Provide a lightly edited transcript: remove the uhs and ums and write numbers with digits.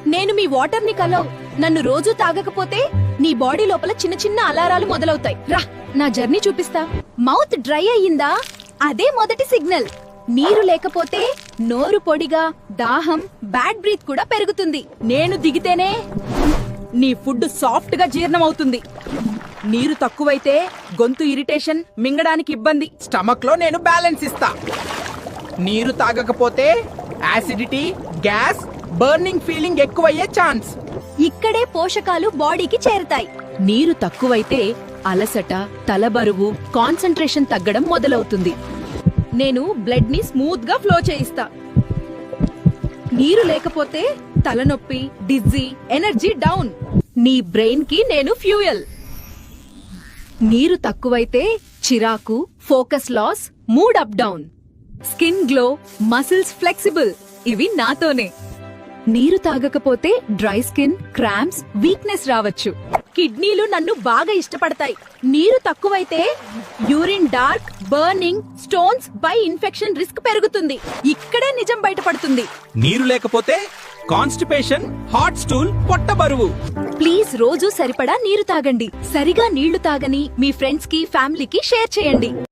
నేను మీ వాటర్ ని కలవ్. నన్ను రోజు తాగకపోతే నీ బాడీ లోపల చిన్న చిన్న అలారాలు మొదలవుతాయి. రా, నా జర్నీ చూపిస్తా. మౌత్ డ్రై అయ్యిందా? అదే మొదటి సిగ్నల్. నీరు లేకపోతే నోరు పొడిగా, దాహం, బ్యాడ్ బ్రీత్ కూడా పెరుగుతుంది. నేను దిగితేనే నీ ఫుడ్ సాఫ్ట్ గా జీర్ణమవుతుంది. నీరు తక్కువైతే గొంతు ఇరిటేషన్, మింగడానికి ఇబ్బంది. స్టమక్ లో నేను బ్యాలెన్స్ ఇస్తా. నీరు తాగకపోతే యాసిడిటీ, గ్యాస్, బర్నింగ్ ఫీలింగ్ ఎక్కువయ్యే ఛాన్స్. ఇక్కడే పోషకాలు బాడీకి చేరుతాయి. నీరు తక్కువైతే అలసట, తలబరువు, కాన్సంట్రేషన్ తగ్గడం మొదలవుతుంది. నేను బ్లడ్ ని స్మూత్ గా ఫ్లో చేయిస్తా. నీరు లేకపోతే తలనొప్పి, డిజ్జీ, ఎనర్జీ డౌన్. నీ బ్రెయిన్ కి నేను ఫ్యూయల్. నీరు తక్కువైతే చిరాకు, focus loss, mood up down. Skin glow, muscles flexible. ఇవి నాతోనే. నీరు తాగకపోతే డ్రై స్కిన్, క్రాంప్స్, వీక్నెస్ రావచ్చు. కిడ్నీలు నన్ను బాగా ఇష్టపడతాయి. నీరు తక్కువైతే urine dark, burning, stones, by infection risk పెరుగుతుంది. ఇక్కడే నిజం బయటపడుతుంది. నీరు లేకపోతే కాన్స్టిపేషన్, హాట్ స్టూల్, పొట్ట బరువు. ప్లీజ్ రోజు సరిపడా నీరు తాగండి. సరిగా నీళ్లు తాగని మీ ఫ్రెండ్స్ కి, ఫ్యామిలీకి షేర్ చేయండి.